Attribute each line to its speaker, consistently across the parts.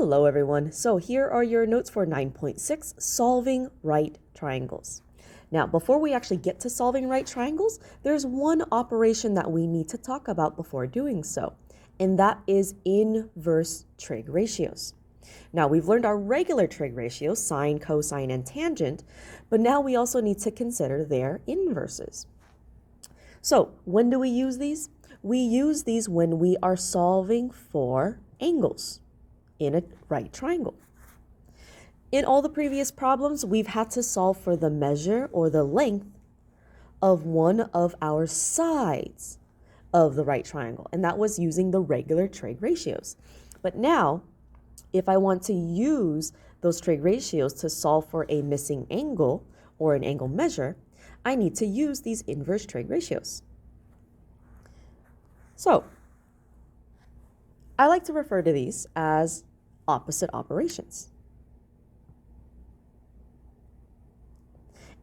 Speaker 1: Hello everyone. So here are your notes for 9.6, solving right triangles. Now, before we actually get to solving right triangles, there's one operation that we need to talk about before doing so, and that is inverse trig ratios. Now, we've learned our regular trig ratios, sine, cosine, and tangent, but now we also need to consider their inverses. So, when do we use these? We use these when we are solving for angles in a right triangle. In all the previous problems, we've had to solve for the measure or the length of one of our sides of the right triangle, and that was using the regular trig ratios. But now, if I want to use those trig ratios to solve for a missing angle or an angle measure, I need to use these inverse trig ratios. So, I like to refer to these as opposite operations.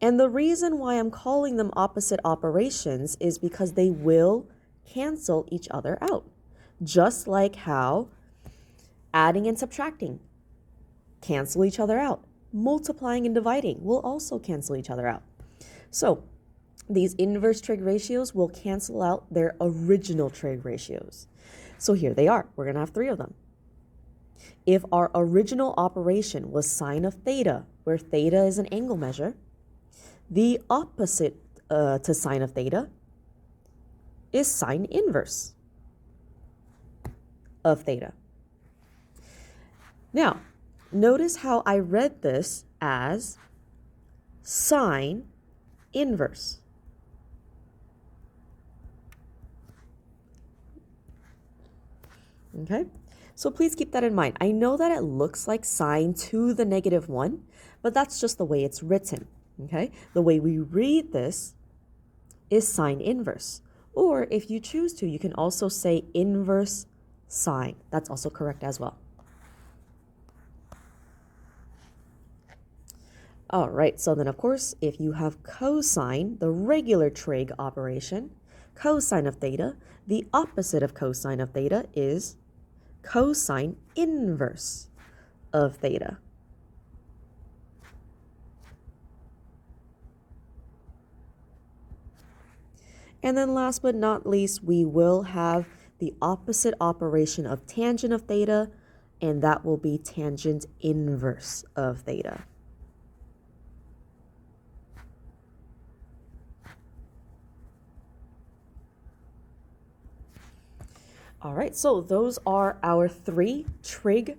Speaker 1: And the reason why I'm calling them opposite operations is because they will cancel each other out. Just like how adding and subtracting cancel each other out. Multiplying and dividing will also cancel each other out. So these inverse trig ratios will cancel out their original trig ratios. So here they are. We're going to have 3 of them. If our original operation was sine of theta, where theta is an angle measure, the opposite to sine of theta is sine inverse of theta. Now, notice how I read this as sine inverse. Okay, so please keep that in mind. I know that it looks like sine to the -1, but that's just the way it's written. Okay, the way we read this is sine inverse. Or if you choose to, you can also say inverse sine. That's also correct as well. All right, so then of course, if you have cosine, the regular trig operation, cosine of theta, the opposite of cosine of theta is cosine inverse of theta. And then last but not least, we will have the opposite operation of tangent of theta, and that will be tangent inverse of theta. All right, so those are our 3 trig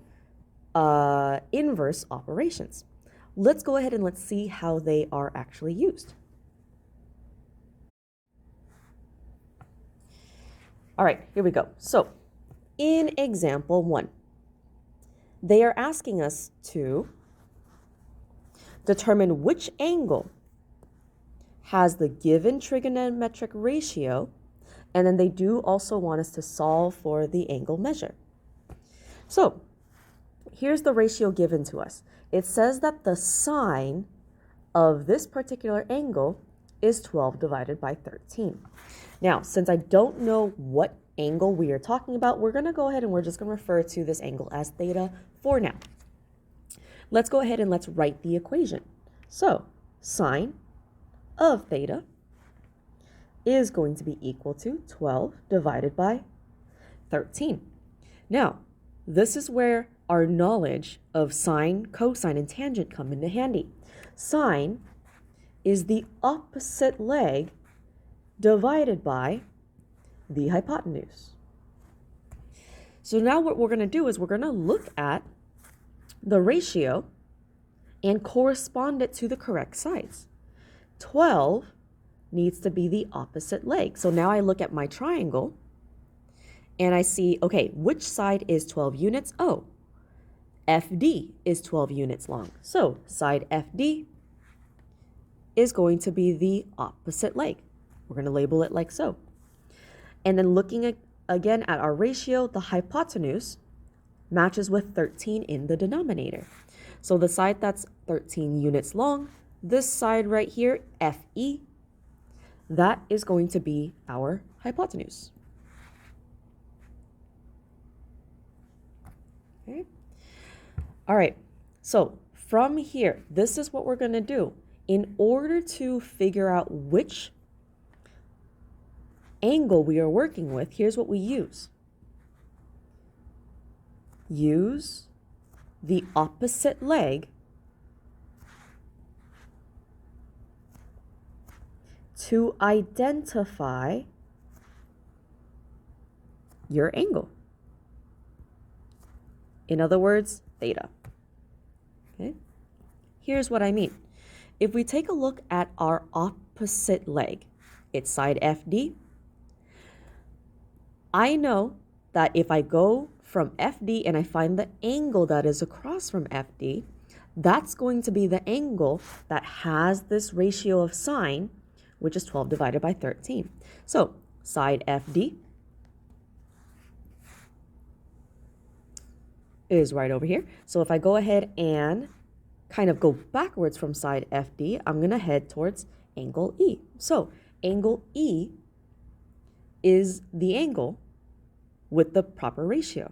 Speaker 1: inverse operations. Let's go ahead and let's see how they are actually used. All right, here we go. So in example 1, they are asking us to determine which angle has the given trigonometric ratio, and then they do also want us to solve for the angle measure. So here's the ratio given to us. It says that the sine of this particular angle is 12 divided by 13. Now, since I don't know what angle we are talking about, we're going to go ahead and we're just going to refer to this angle as theta for now. Let's go ahead and let's write the equation. So sine of theta is going to be equal to 12 divided by 13. Now, this is where our knowledge of sine, cosine, and tangent come into handy. Sine is the opposite leg divided by the hypotenuse. So now what we're going to do is we're going to look at the ratio and correspond it to the correct sides. 12 needs to be the opposite leg. So now I look at my triangle and I see, okay, which side is 12 units? Oh, FD is 12 units long. So side FD is going to be the opposite leg. We're going to label it like so. And then looking again at our ratio, the hypotenuse matches with 13 in the denominator. So the side that's 13 units long, this side right here, FE, that is going to be our hypotenuse. Okay. All right, so from here, this is what we're going to do. In order to figure out which angle we are working with, here's what we use. Use the opposite leg to identify your angle. In other words, theta. Okay? Here's what I mean. If we take a look at our opposite leg, it's side FD. I know that if I go from FD and I find the angle that is across from FD, that's going to be the angle that has this ratio of sine, which is 12 divided by 13. So side FD is right over here. So if I go ahead and kind of go backwards from side FD, I'm going to head towards angle E. So angle E is the angle with the proper ratio.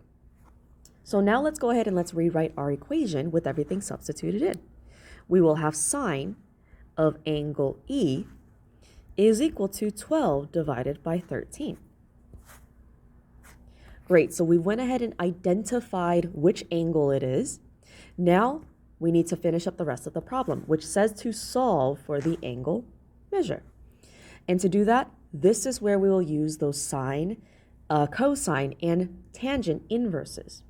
Speaker 1: So now let's go ahead and let's rewrite our equation with everything substituted in. We will have sine of angle E is equal to 12 divided by 13. Great, so we went ahead and identified which angle it is. Now we need to finish up the rest of the problem, which says to solve for the angle measure. And to do that, this is where we will use those sine, cosine, and tangent inverses.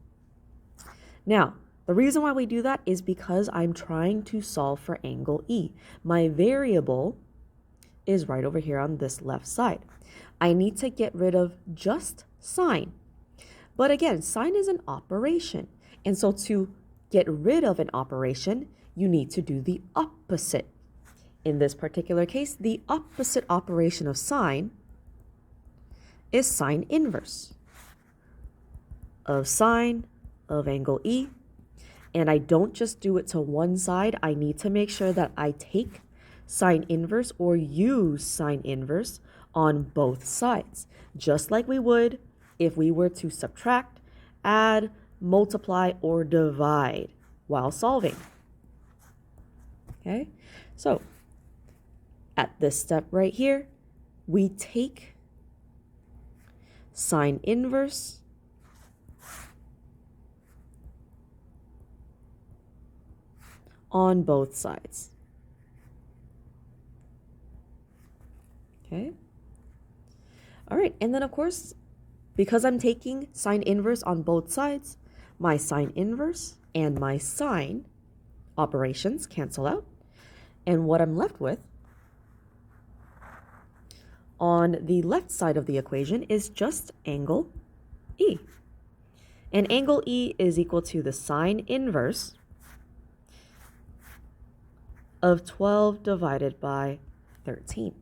Speaker 1: Now, the reason why we do that is because I'm trying to solve for angle E. My variable is right over here on this left side. I need to get rid of just sine. But again, sine is an operation. And so to get rid of an operation, you need to do the opposite. In this particular case, the opposite operation of sine is sine inverse of sine of angle E. And I don't just do it to one side. I need to make sure that I take sine inverse or use sine inverse on both sides, just like we would if we were to subtract, add, multiply, or divide while solving. Okay, so at this step right here, we take sine inverse on both sides. Okay. All right, and then of course, because I'm taking sine inverse on both sides, my sine inverse and my sine operations cancel out. And what I'm left with on the left side of the equation is just angle E. And angle E is equal to the sine inverse of 12 divided by 13.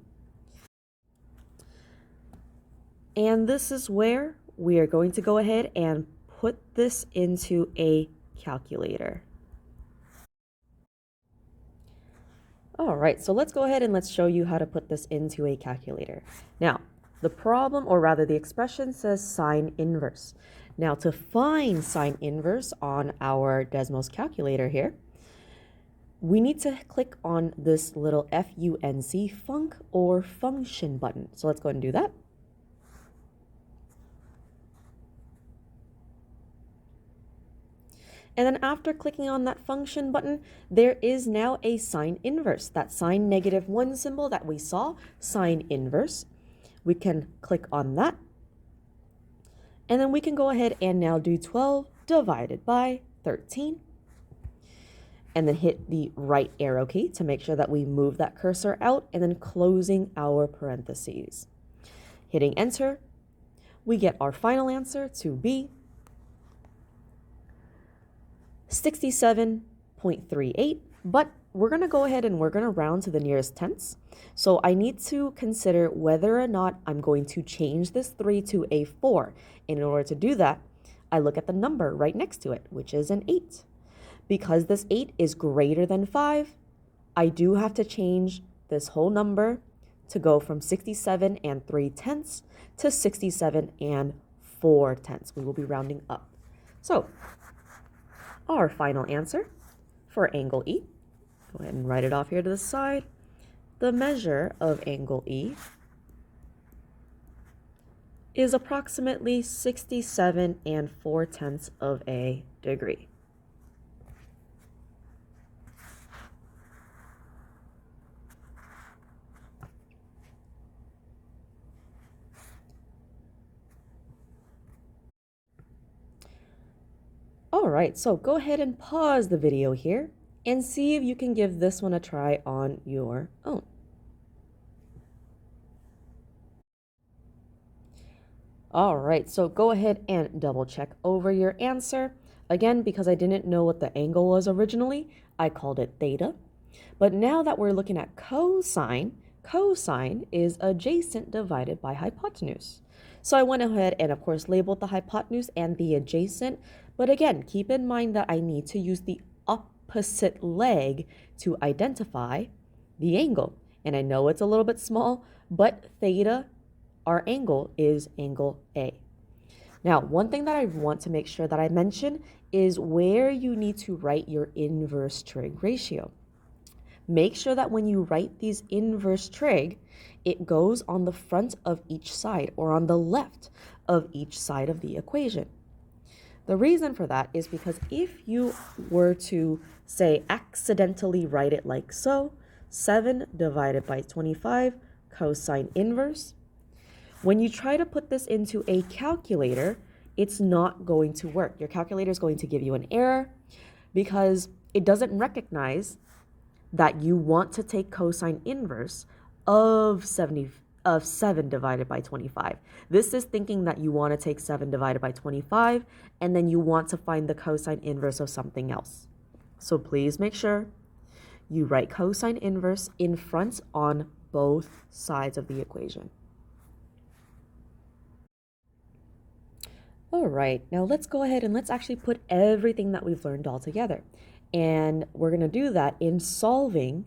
Speaker 1: And this is where we are going to go ahead and put this into a calculator. All right, so let's go ahead and let's show you how to put this into a calculator. Now, the problem, or rather the expression, says sine inverse. Now, to find sine inverse on our Desmos calculator here, we need to click on this little FUNC, func, or function button. So let's go ahead and do that. And then after clicking on that function button, there is now a sine inverse, that sine -1 symbol that we saw, sine inverse. We can click on that. And then we can go ahead and now do 12 divided by 13. And then hit the right arrow key to make sure that we move that cursor out, and then closing our parentheses. Hitting enter, we get our final answer to be 67.38, but we're going to go ahead and we're going to round to the nearest tenths. So I need to consider whether or not I'm going to change this 3 to a 4. And in order to do that, I look at the number right next to it, which is an 8. Because this 8 is greater than 5, I do have to change this whole number to go from 67 and 3/10 to 67 and 4/10. We will be rounding up. So, our final answer for angle E, go ahead and write it off here to the side. The measure of angle E is approximately 67 4/10 of a degree. All right, so go ahead and pause the video here and see if you can give this one a try on your own. All right, so go ahead and double check over your answer. Again, because I didn't know what the angle was originally, I called it theta. But now that we're looking at cosine, cosine is adjacent divided by hypotenuse. So I went ahead and of course labeled the hypotenuse and the adjacent. But again, keep in mind that I need to use the opposite leg to identify the angle. And I know it's a little bit small, but theta, our angle, is angle A. Now, one thing that I want to make sure that I mention is where you need to write your inverse trig ratio. Make sure that when you write these inverse trig, it goes on the front of each side or on the left of each side of the equation. The reason for that is because if you were to, say, accidentally write it like so, 7 divided by 25 cosine inverse, when you try to put this into a calculator, it's not going to work. Your calculator is going to give you an error because it doesn't recognize that you want to take cosine inverse of 7 divided by 25. This is thinking that you want to take 7 divided by 25 and then you want to find the cosine inverse of something else. So please make sure you write cosine inverse in front on both sides of the equation. All right, now let's go ahead and let's actually put everything that we've learned all together. And we're going to do that in solving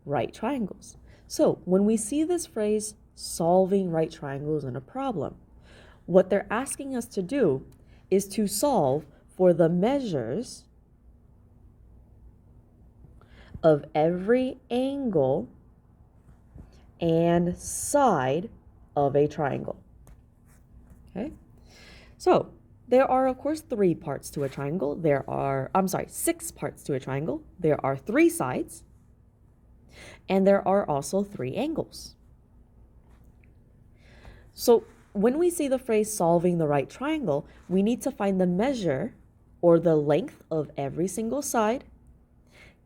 Speaker 1: right triangles. So when we see this phrase, solving right triangles in a problem, what they're asking us to do is to solve for the measures of every angle and side of a triangle. Okay? So there are, of course, 3 parts to a triangle. 6 parts to a triangle. There are 3 sides, and there are also 3 angles. So when we see the phrase solving the right triangle, we need to find the measure or the length of every single side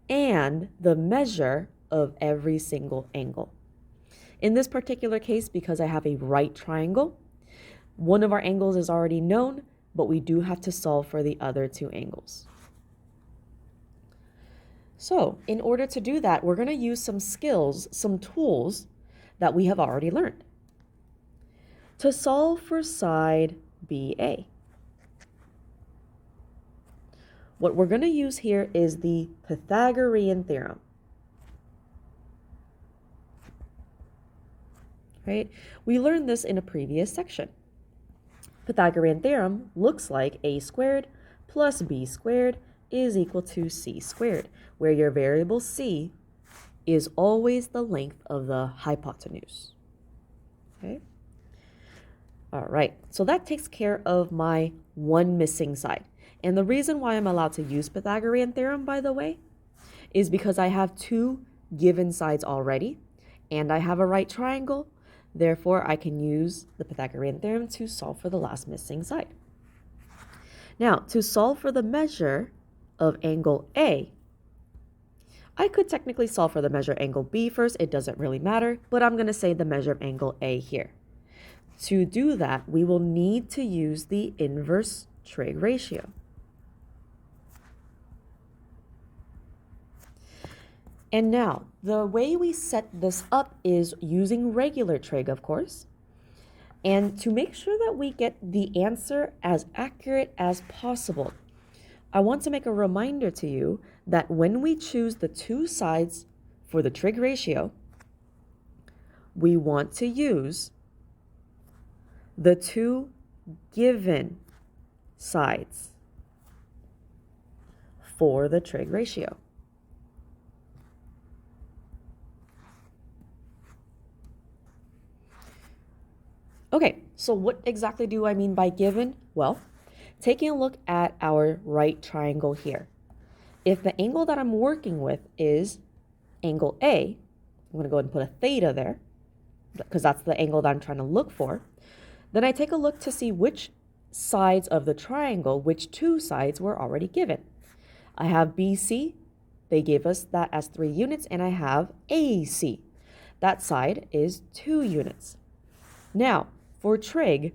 Speaker 1: and the measure of every single angle. In this particular case, because I have a right triangle, one of our angles is already known, but we do have to solve for the other 2 angles. So in order to do that, we're going to use some skills, some tools that we have already learned. To solve for side BA, what we're going to use here is the Pythagorean theorem. Right? We learned this in a previous section. Pythagorean theorem looks like a squared plus b squared is equal to c squared, where your variable c is always the length of the hypotenuse. Okay? All right, so that takes care of my one missing side. And the reason why I'm allowed to use Pythagorean theorem, by the way, is because I have 2 given sides already, and I have a right triangle. Therefore, I can use the Pythagorean theorem to solve for the last missing side. Now, to solve for the measure of angle A, I could technically solve for the measure of angle B first. It doesn't really matter, but I'm going to say the measure of angle A here. To do that, we will need to use the inverse trig ratio. And now, the way we set this up is using regular trig, of course. And to make sure that we get the answer as accurate as possible, I want to make a reminder to you that when we choose the 2 sides for the trig ratio, we want to use the 2 given sides for the trig ratio. Okay, so what exactly do I mean by given? Well, taking a look at our right triangle here. If the angle that I'm working with is angle A, I'm going to go ahead and put a theta there because that's the angle that I'm trying to look for. Then I take a look to see which sides of the triangle, which two sides were already given. I have BC, they gave us that as 3 units, and I have AC. That side is 2 units. Now, for trig,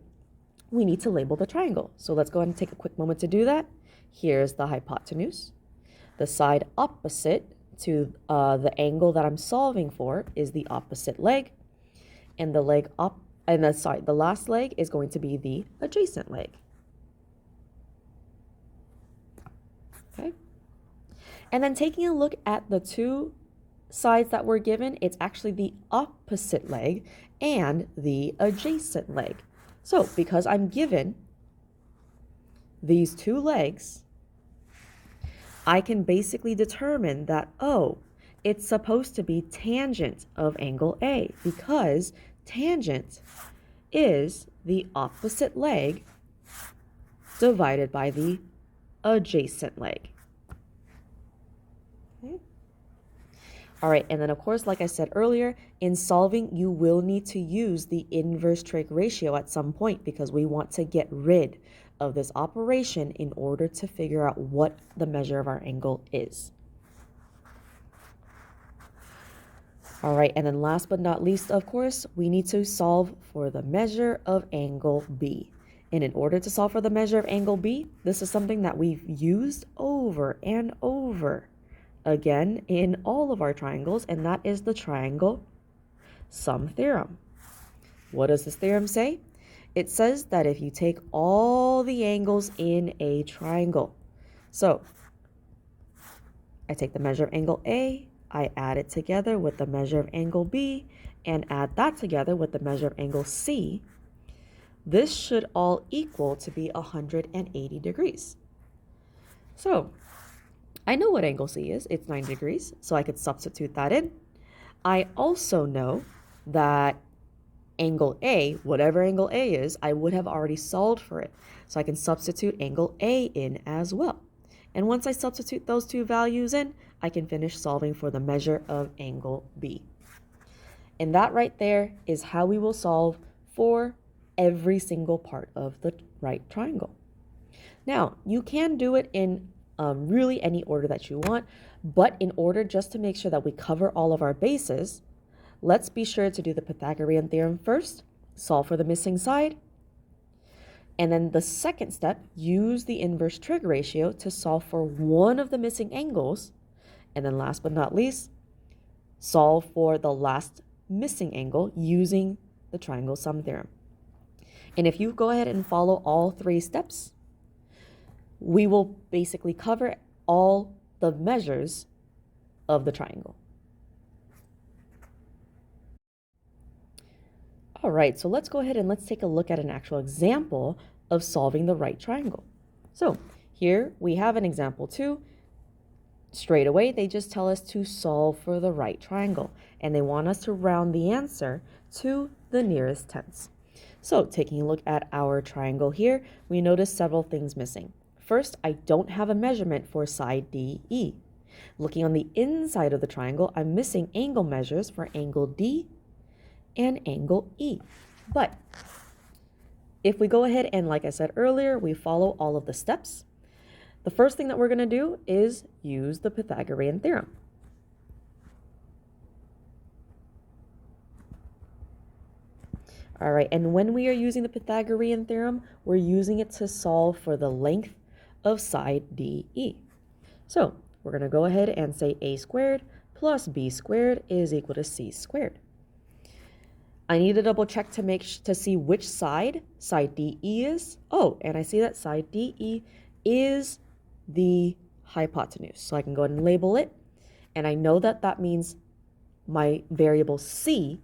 Speaker 1: we need to label the triangle. So let's go ahead and take a quick moment to do that. Here's the hypotenuse. The side opposite to the angle that I'm solving for is the opposite leg, and the last leg is going to be the adjacent leg. Okay. And then taking a look at the two sides that were given, it's actually the opposite leg and the adjacent leg. So because I'm given these two legs, I can basically determine that, oh, it's supposed to be tangent of angle A because tangent is the opposite leg divided by the adjacent leg. Okay. All right, and then of course, like I said earlier, in solving, you will need to use the inverse trig ratio at some point because we want to get rid of this operation in order to figure out what the measure of our angle is. All right, and then last but not least, of course, we need to solve for the measure of angle B. And in order to solve for the measure of angle B, this is something that we've used over and over again in all of our triangles, and that is the triangle sum theorem. What does this theorem say? It says that if you take all the angles in a triangle, so I take the measure of angle A, I add it together with the measure of angle B, and add that together with the measure of angle C, this should all equal to be 180 degrees. So I know what angle C is. It's 90 degrees, so I could substitute that in. I also know that angle A, whatever angle A is, I would have already solved for it. So I can substitute angle A in as well. And once I substitute those two values in, I can finish solving for the measure of angle B. And that right there is how we will solve for every single part of the right triangle. Now, you can do it in really any order that you want, but in order just to make sure that we cover all of our bases, let's be sure to do the Pythagorean theorem first, solve for the missing side, and then the second step, use the inverse trig ratio to solve for one of the missing angles, and then last but not least, solve for the last missing angle using the triangle sum theorem. And if you go ahead and follow all 3 steps, we will basically cover all the measures of the triangle. All right, so let's go ahead and let's take a look at an actual example of solving the right triangle. So here we have an example 2. Straight away, they just tell us to solve for the right triangle, and they want us to round the answer to the nearest tenths. So taking a look at our triangle here, we notice several things missing. First, I don't have a measurement for side DE. Looking on the inside of the triangle, I'm missing angle measures for angle D and angle E. But if we go ahead and, like I said earlier, we follow all of the steps, the first thing that we're going to do is use the Pythagorean theorem. All right, and when we are using the Pythagorean theorem, we're using it to solve for the length of side DE. So we're going to go ahead and say a squared plus b squared is equal to c squared. I need to double check to see which side DE is. Oh, and I see that side DE is the hypotenuse. So I can go ahead and label it. And I know that that means my variable c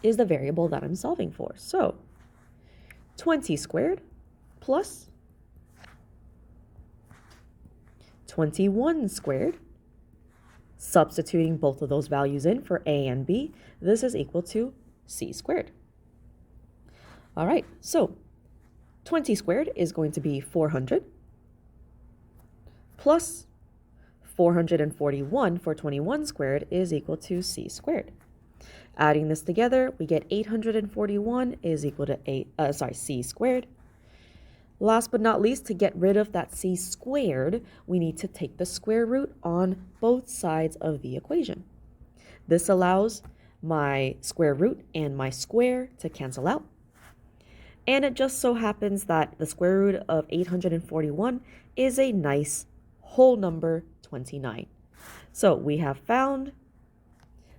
Speaker 1: is the variable that I'm solving for. So 20 squared plus 21 squared, substituting both of those values in for a and b, this is equal to c squared. All right, so 20 squared is going to be 400 plus 441 for 21 squared is equal to c squared. Adding this together, we get 841 is equal to c squared. Last but not least, to get rid of that c squared, we need to take the square root on both sides of the equation. This allows my square root and my square to cancel out. And it just so happens that the square root of 841 is a nice whole number, 29. So we have found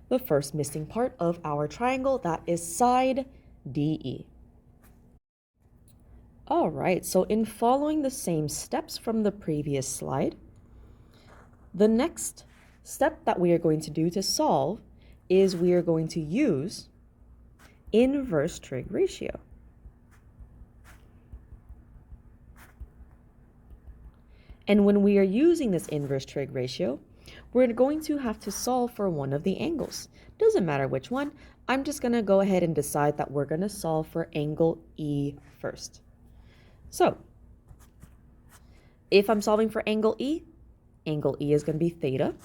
Speaker 1: the first missing part of our triangle, that is side DE. All right, so in following the same steps from the previous slide, the next step that we are going to do to solve is we are going to use inverse trig ratio. And when we are using this inverse trig ratio, we're going to have to solve for one of the angles. Doesn't matter which one. I'm just going to go ahead and decide that we're going to solve for angle E first. So, if I'm solving for angle E is going to be theta.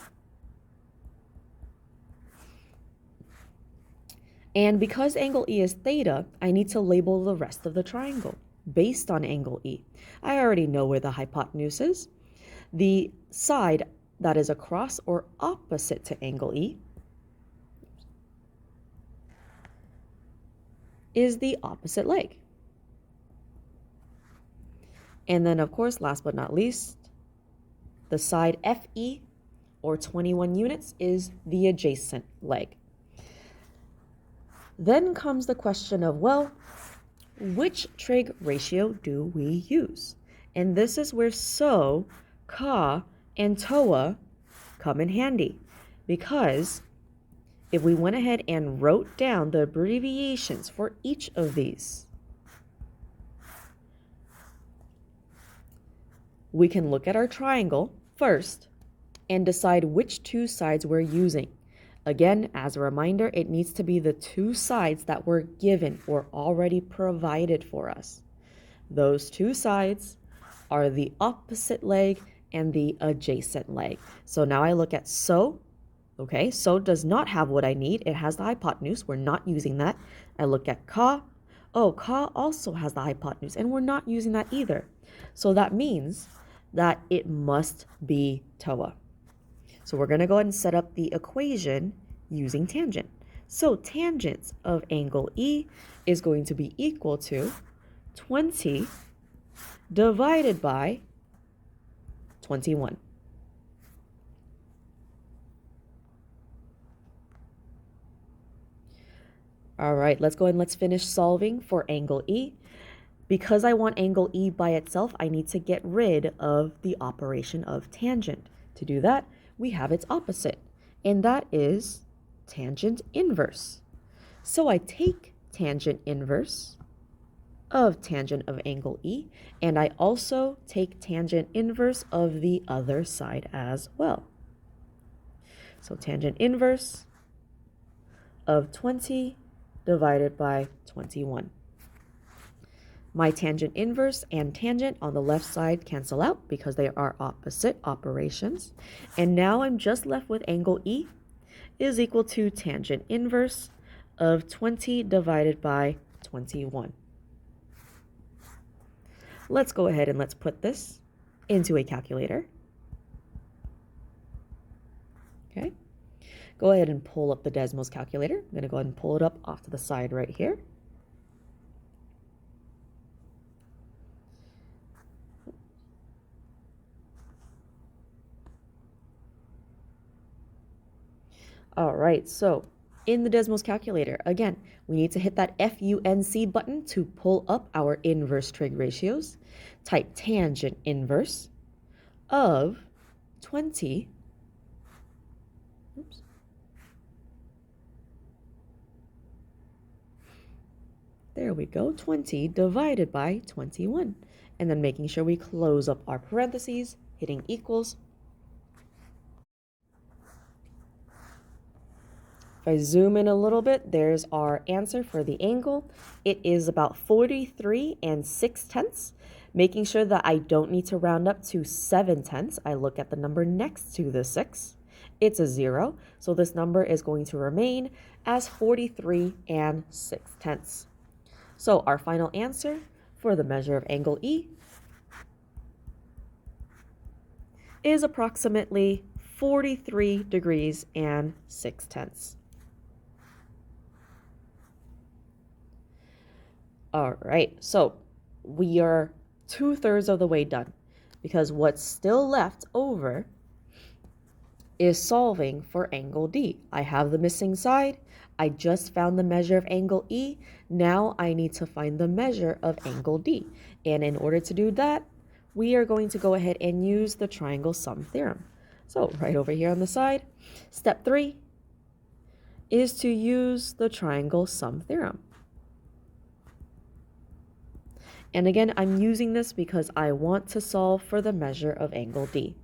Speaker 1: And because angle E is theta, I need to label the rest of the triangle based on angle E. I already know where the hypotenuse is. The side that is across or opposite to angle E is the opposite leg. And then, of course, last but not least, the side FE, or 21 units, is the adjacent leg. Then comes the question of, well, which trig ratio do we use? And this is where SO, CA, and TOA come in handy, because if we went ahead and wrote down the abbreviations for each of these, we can look at our triangle first and decide which two sides we're using. Again, as a reminder, it needs to be the two sides that were given or already provided for us. Those two sides are the opposite leg and the adjacent leg. So now I look at SO. Okay, SO does not have what I need. It has the hypotenuse. We're not using that. I look at CA. Oh, CA also has the hypotenuse, and we're not using that either. So that means that it must be TOA. So we're going to go ahead and set up the equation using tangent. So tangent of angle E is going to be equal to 20 divided by 21. All right, let's go ahead and let's finish solving for angle E. Because I want angle E by itself, I need to get rid of the operation of tangent. To do that, we have its opposite, and that is tangent inverse. So I take tangent inverse of tangent of angle E, and I also take tangent inverse of the other side as well. So tangent inverse of 20 divided by 21. My tangent inverse and tangent on the left side cancel out because they are opposite operations. And now I'm just left with angle E is equal to tangent inverse of 20 divided by 21. Let's go ahead and let's put this into a calculator. Okay. Go ahead and pull up the Desmos calculator. I'm going to go ahead and pull it up off to the side right here. All right, so in the Desmos calculator, again, we need to hit that FUNC button to pull up our inverse trig ratios. Type tangent inverse of 20. Oops. There we go, 20 divided by 21. And then making sure we close up our parentheses, hitting equals. If I zoom in a little bit, there's our answer for the angle. It is about 43 and 6/10. Making sure that I don't need to round up to 7/10, I look at the number next to the 6. It's a 0, so this number is going to remain as 43 and 6/10. So our final answer for the measure of angle E is approximately 43 degrees and 6/10. All right, so we are 2/3 of the way done because what's still left over is solving for angle D. I have the missing side. I just found the measure of angle E. Now I need to find the measure of angle D. And in order to do that, we are going to go ahead and use the triangle sum theorem. So right over here on the side, step 3 is to use the triangle sum theorem. And again, I'm using this because I want to solve for the measure of angle D.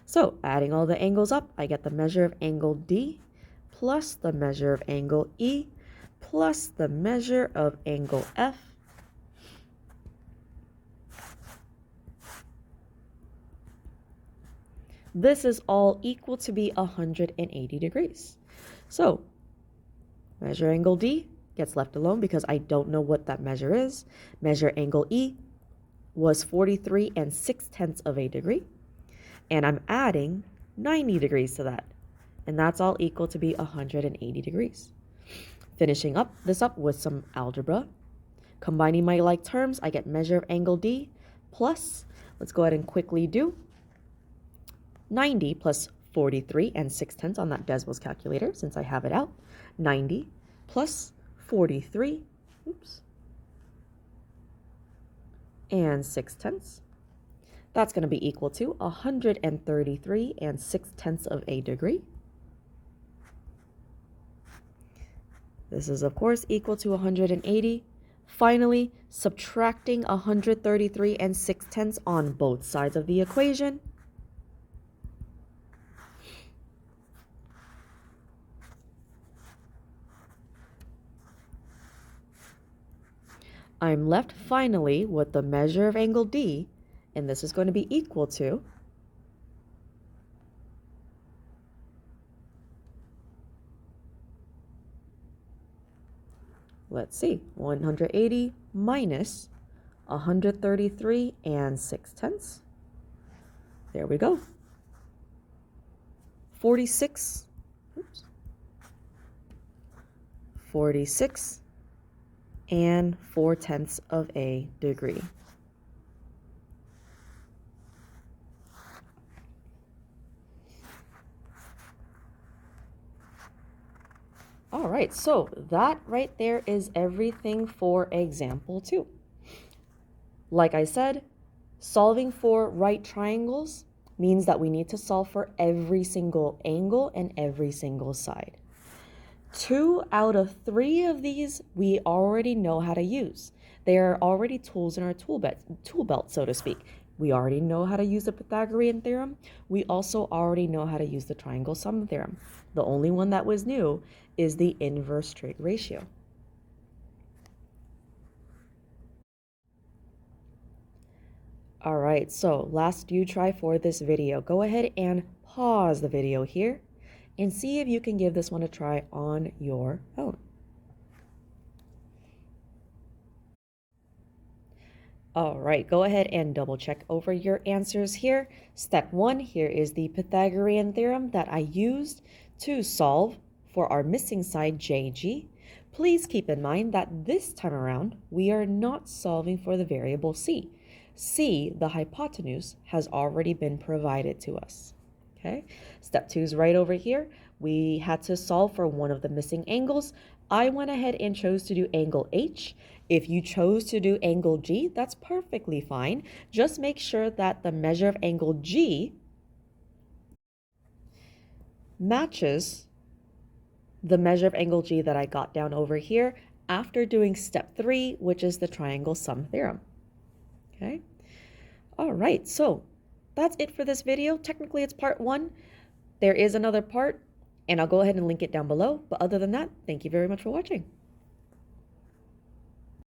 Speaker 1: So adding all the angles up, I get the measure of angle D plus the measure of angle E plus the measure of angle F This is all equal to be 180 degrees. So measure angle D gets left alone because I don't know what that measure is. Measure angle E was 43 and 6/10 of a degree. And I'm adding 90 degrees to that. And that's all equal to be 180 degrees. Finishing up this up with some algebra. Combining my like terms, I get measure of angle D plus, let's go ahead and quickly do 90 plus 43 and 6/10 on that Desmos calculator since I have it out. 90 plus 43, and 6/10. That's going to be equal to 133 and 6/10 of a degree. This is, of course, equal to 180. Finally, subtracting 133 and 6/10 on both sides of the equation. I'm left finally with the measure of angle D, and this is going to be equal to let's see, 180 minus 133 and 6/10. There we go. 46. 46 and 4/10 of a degree. All right, so that right there is everything for example 2. Like I said, solving for right triangles means that we need to solve for every single angle and every single side. 2 out of 3 of these we already know how to use. They are already tools in our tool belt, so to speak. We already know how to use the Pythagorean theorem. We also already know how to use the triangle sum theorem. The only one that was new is the inverse trig ratio. All right, so last you try for this video. Go ahead and pause the video here and see if you can give this one a try on your own. All right, go ahead and double check over your answers here. Step 1, here is the Pythagorean theorem that I used to solve for our missing side JG. Please keep in mind that this time around, we are not solving for the variable C. C, the hypotenuse, has already been provided to us. Okay, step 2 is right over here. We had to solve for one of the missing angles. I went ahead and chose to do angle H. If you chose to do angle G, that's perfectly fine. Just make sure that the measure of angle G matches the measure of angle G that I got down over here after doing step 3, which is the triangle sum theorem. Okay. All right, so that's it for this video. Technically, it's part 1. There is another part. And I'll go ahead and link it down below. But other than that, thank you very much for watching.